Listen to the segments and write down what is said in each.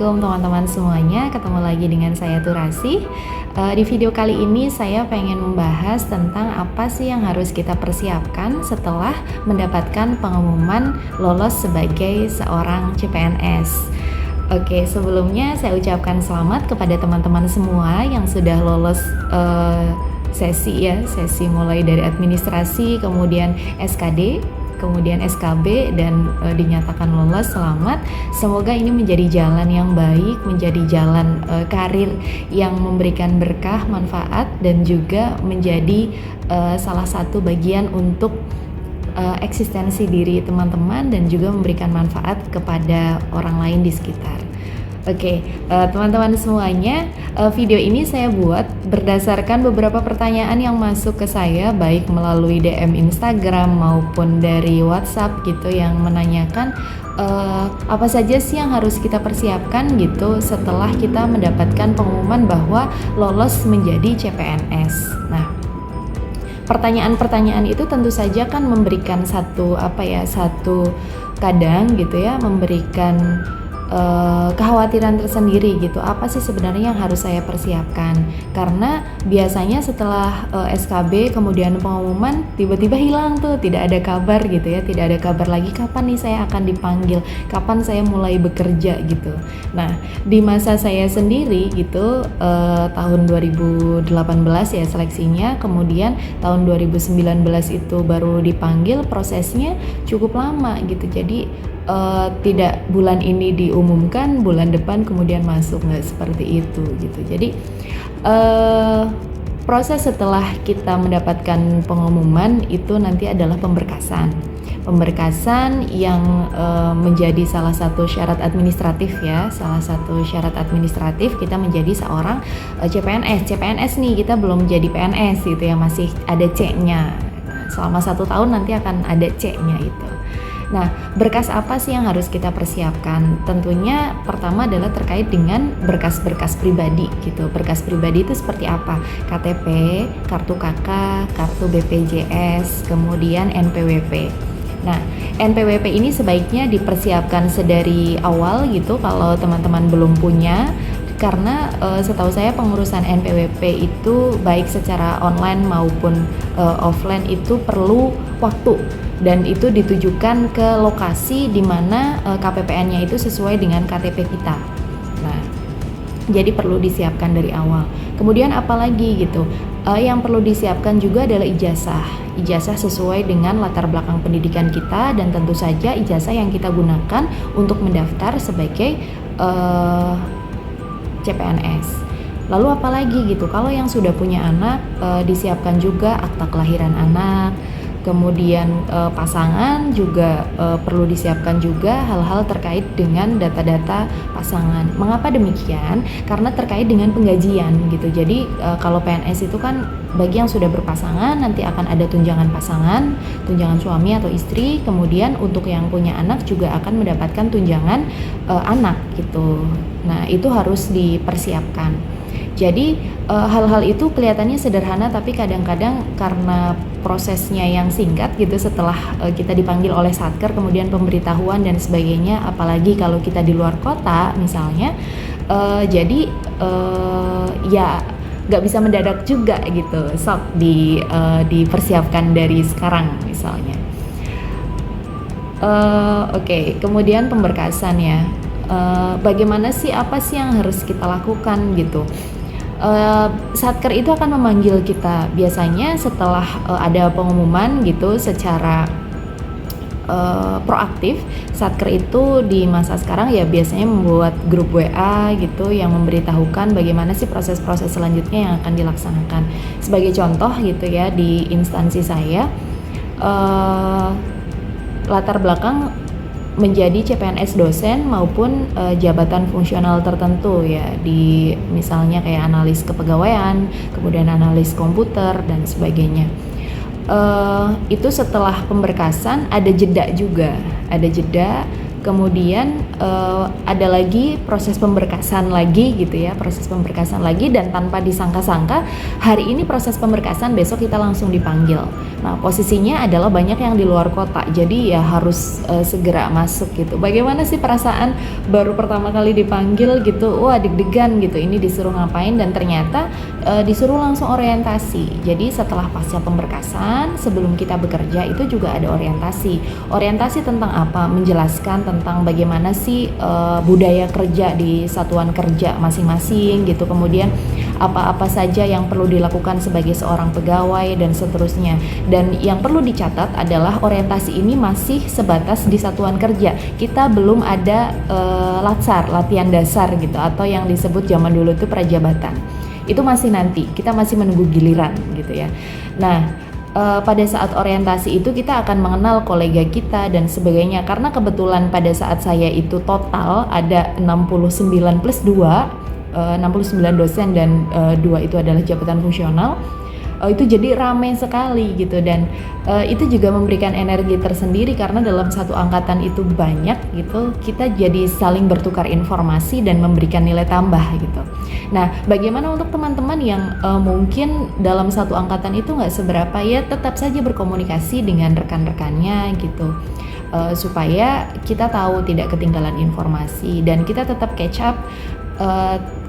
Assalamualaikum teman-teman semuanya, ketemu lagi dengan saya Turasi. Di video kali ini saya pengen membahas tentang apa sih yang harus kita persiapkan setelah mendapatkan pengumuman lolos sebagai seorang CPNS. Oke, sebelumnya saya ucapkan selamat kepada teman-teman semua yang sudah lolos sesi mulai dari administrasi, kemudian SKD, kemudian SKB, dan dinyatakan lolos. Selamat. Semoga ini menjadi jalan yang baik, menjadi jalan karir yang memberikan berkah, manfaat, dan juga menjadi salah satu bagian untuk eksistensi diri teman-teman dan juga memberikan manfaat kepada orang lain di sekitar. Oke, teman-teman semuanya, video ini saya buat berdasarkan beberapa pertanyaan yang masuk ke saya, baik melalui DM Instagram maupun dari WhatsApp gitu, yang menanyakan apa saja sih yang harus kita persiapkan gitu setelah kita mendapatkan pengumuman bahwa lolos menjadi CPNS. Nah, pertanyaan-pertanyaan itu tentu saja kan memberikan satu kadang gitu ya, memberikan kekhawatiran tersendiri gitu. Apa sih sebenarnya yang harus saya persiapkan? Karena biasanya setelah SKB kemudian pengumuman tiba-tiba hilang tuh, tidak ada kabar gitu ya, tidak ada kabar lagi kapan nih saya akan dipanggil, kapan saya mulai bekerja gitu. Nah, di masa saya sendiri gitu, tahun 2018 ya seleksinya, kemudian tahun 2019 itu baru dipanggil, prosesnya cukup lama gitu. Jadi tidak bulan ini diumumkan, bulan depan kemudian masuk, nggak seperti itu gitu. Jadi proses setelah kita mendapatkan pengumuman itu nanti adalah pemberkasan yang menjadi salah satu syarat administratif ya, salah satu syarat administratif kita menjadi seorang CPNS nih, kita belum menjadi PNS gitu ya, masih ada C-nya. Selama 1 tahun nanti akan ada C-nya itu. Nah, berkas apa sih yang harus kita persiapkan? Tentunya pertama adalah terkait dengan berkas-berkas pribadi gitu. Berkas pribadi itu seperti apa? KTP, kartu KK, kartu BPJS, kemudian NPWP. Nah, NPWP ini sebaiknya dipersiapkan sedari awal gitu kalau teman-teman belum punya. Karena setahu saya pengurusan NPWP itu baik secara online maupun offline itu perlu waktu, dan itu ditujukan ke lokasi di mana KPPN-nya itu sesuai dengan KTP kita. Nah, jadi perlu disiapkan dari awal. Kemudian apalagi gitu, yang perlu disiapkan juga adalah ijazah sesuai dengan latar belakang pendidikan kita, dan tentu saja ijazah yang kita gunakan untuk mendaftar sebagai CPNS. Lalu apalagi gitu, kalau yang sudah punya anak, disiapkan juga akta kelahiran anak. Kemudian pasangan juga perlu disiapkan juga hal-hal terkait dengan data-data pasangan. Mengapa demikian? Karena terkait dengan penggajian gitu. Jadi kalau PNS itu kan bagi yang sudah berpasangan nanti akan ada tunjangan pasangan, tunjangan suami atau istri. Kemudian untuk yang punya anak juga akan mendapatkan tunjangan anak gitu. Nah, itu harus dipersiapkan. Jadi hal-hal itu kelihatannya sederhana, tapi kadang-kadang karena prosesnya yang singkat gitu, setelah kita dipanggil oleh Satker, kemudian pemberitahuan dan sebagainya, apalagi kalau kita di luar kota misalnya, jadi ya nggak bisa mendadak juga gitu, dipersiapkan dari sekarang misalnya. Oke, kemudian pemberkasan ya. Bagaimana sih, apa sih yang harus kita lakukan gitu? Satker itu akan memanggil kita biasanya setelah ada pengumuman gitu secara proaktif. Satker itu di masa sekarang ya biasanya membuat grup WA gitu yang memberitahukan bagaimana sih proses-proses selanjutnya yang akan dilaksanakan. Sebagai contoh gitu ya, di instansi saya latar belakang menjadi CPNS dosen maupun jabatan fungsional tertentu ya, di misalnya kayak analis kepegawaian, kemudian analis komputer dan sebagainya. Itu setelah pemberkasan ada jeda juga, kemudian ada lagi proses pemberkasan lagi gitu ya, proses pemberkasan lagi, dan tanpa disangka-sangka hari ini proses pemberkasan, besok kita langsung dipanggil. Nah, posisinya adalah banyak yang di luar kota, jadi ya harus segera masuk gitu. Bagaimana sih perasaan baru pertama kali dipanggil gitu? Wah, deg-degan gitu, ini disuruh ngapain, dan ternyata disuruh langsung orientasi. Jadi setelah pasca pemberkasan, sebelum kita bekerja itu juga ada orientasi tentang apa? Menjelaskan tentang bagaimana sih budaya kerja di satuan kerja masing-masing gitu, kemudian apa-apa saja yang perlu dilakukan sebagai seorang pegawai dan seterusnya. Dan yang perlu dicatat adalah orientasi ini masih sebatas di satuan kerja. Kita belum ada latsar, latihan dasar gitu, atau yang disebut zaman dulu itu prajabatan. Itu masih nanti, kita masih menunggu giliran gitu ya. Nah, pada saat orientasi itu kita akan mengenal kolega kita dan sebagainya, karena kebetulan pada saat saya itu total ada 69 plus 2, 69 dosen dan 2 itu adalah jabatan fungsional. Itu jadi ramai sekali gitu, dan itu juga memberikan energi tersendiri karena dalam satu angkatan itu banyak gitu, kita jadi saling bertukar informasi dan memberikan nilai tambah gitu. Nah, bagaimana untuk teman-teman yang mungkin dalam satu angkatan itu nggak seberapa, ya tetap saja berkomunikasi dengan rekan-rekannya gitu, supaya kita tahu tidak ketinggalan informasi dan kita tetap catch up.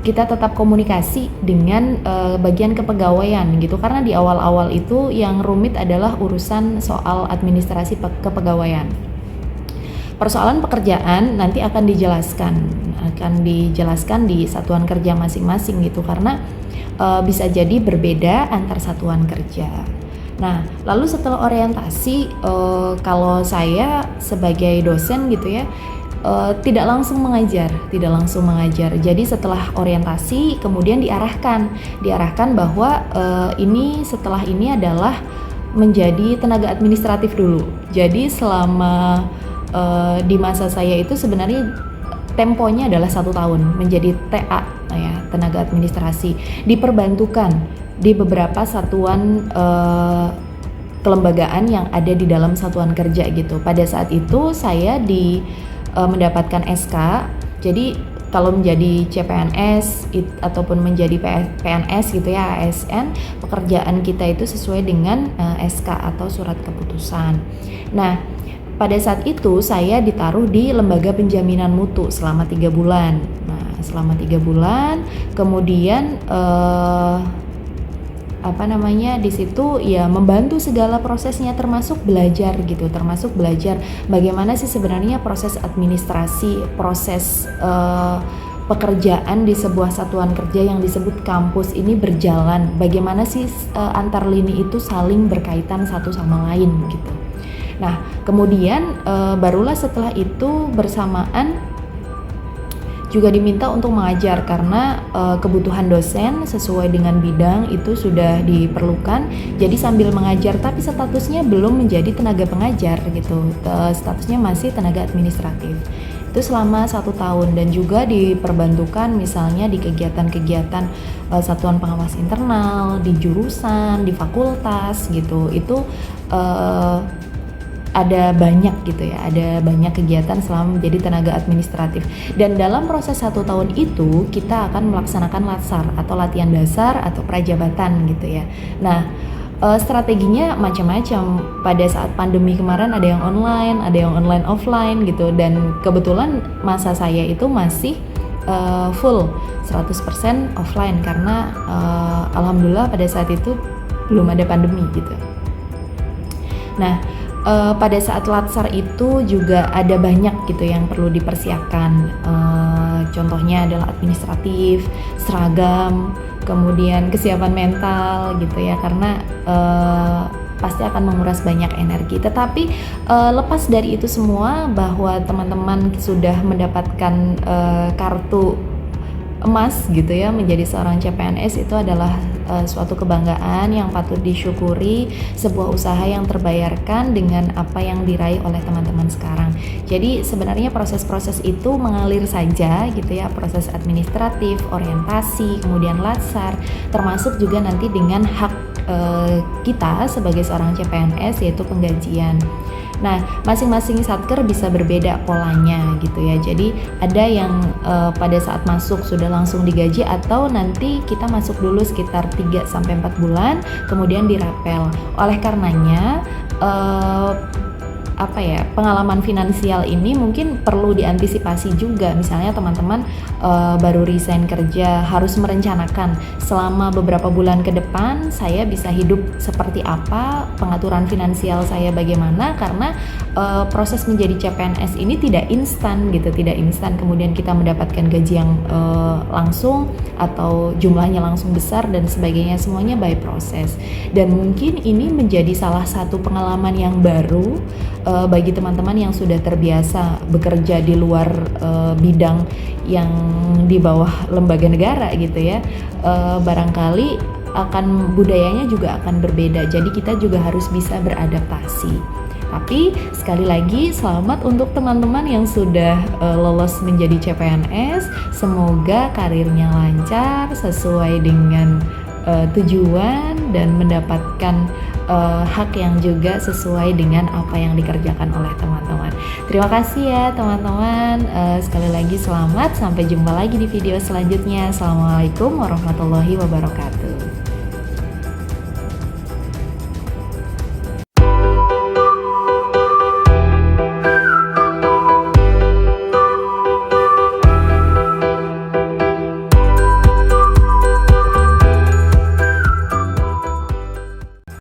Kita tetap komunikasi dengan bagian kepegawaian gitu, karena di awal-awal itu yang rumit adalah urusan soal administrasi kepegawaian. Persoalan pekerjaan nanti akan dijelaskan di satuan kerja masing-masing gitu, karena bisa jadi berbeda antar satuan kerja. Nah, lalu setelah orientasi, kalau saya sebagai dosen gitu ya, tidak langsung mengajar. Jadi setelah orientasi kemudian diarahkan bahwa ini setelah ini adalah menjadi tenaga administratif dulu. Jadi selama di masa saya itu sebenarnya temponya adalah 1 tahun menjadi TA ya, tenaga administrasi, diperbantukan di beberapa satuan kelembagaan yang ada di dalam satuan kerja gitu. Pada saat itu saya mendapatkan SK. Jadi kalau menjadi CPNS ataupun menjadi PNS gitu ya, ASN, pekerjaan kita itu sesuai dengan SK atau surat keputusan. Nah, pada saat itu saya ditaruh di lembaga penjaminan mutu selama 3 bulan. Nah, selama 3 bulan kemudian di situ ya membantu segala prosesnya, termasuk belajar bagaimana sih sebenarnya proses administrasi, proses pekerjaan di sebuah satuan kerja yang disebut kampus ini berjalan, bagaimana sih antar lini itu saling berkaitan satu sama lain gitu. Nah, kemudian barulah setelah itu bersamaan juga diminta untuk mengajar, karena kebutuhan dosen sesuai dengan bidang itu sudah diperlukan. Jadi sambil mengajar tapi statusnya belum menjadi tenaga pengajar gitu, statusnya masih tenaga administratif. Itu selama 1 tahun, dan juga diperbantukan misalnya di kegiatan-kegiatan satuan pengawas internal, di jurusan, di fakultas gitu. Itu ada banyak gitu ya, ada banyak kegiatan selama menjadi tenaga administratif. Dan dalam proses 1 tahun itu kita akan melaksanakan latsar atau latihan dasar atau prajabatan gitu ya. Nah, strateginya macam-macam. Pada saat pandemi kemarin ada yang online offline gitu, dan kebetulan masa saya itu masih full 100% offline karena alhamdulillah pada saat itu belum ada pandemi gitu. Nah, pada saat latsar itu juga ada banyak gitu yang perlu dipersiapkan. Contohnya adalah administratif, seragam, kemudian kesiapan mental gitu ya, karena pasti akan menguras banyak energi. Tetapi lepas dari itu semua, bahwa teman-teman sudah mendapatkan kartu emas gitu ya, menjadi seorang CPNS itu adalah suatu kebanggaan yang patut disyukuri, sebuah usaha yang terbayarkan dengan apa yang diraih oleh teman-teman sekarang. Jadi sebenarnya proses-proses itu mengalir saja gitu ya, proses administratif, orientasi, kemudian latsar, termasuk juga nanti dengan hak kita sebagai seorang CPNS, yaitu penggajian. Nah, masing-masing satker bisa berbeda polanya gitu ya. Jadi ada yang pada saat masuk sudah langsung digaji, atau nanti kita masuk dulu sekitar 3-4 bulan kemudian dirapel. Oleh karenanya pengalaman finansial ini mungkin perlu diantisipasi juga. Misalnya teman-teman baru resign kerja, harus merencanakan selama beberapa bulan ke depan saya bisa hidup seperti apa, pengaturan finansial saya bagaimana, karena proses menjadi CPNS ini tidak instan gitu, tidak instan kemudian kita mendapatkan gaji yang langsung atau jumlahnya langsung besar dan sebagainya, semuanya by proses. Dan mungkin ini menjadi salah satu pengalaman yang baru bagi teman-teman yang sudah terbiasa bekerja di luar bidang yang di bawah lembaga negara gitu ya. Barangkali akan budayanya juga akan berbeda, jadi kita juga harus bisa beradaptasi. Tapi sekali lagi selamat untuk teman-teman yang sudah lolos menjadi CPNS. Semoga karirnya lancar sesuai dengan tujuan dan mendapatkan hak yang juga sesuai dengan apa yang dikerjakan oleh teman-teman. Terima kasih ya teman-teman. Sekali lagi selamat, sampai jumpa lagi di video selanjutnya. Assalamualaikum warahmatullahi wabarakatuh.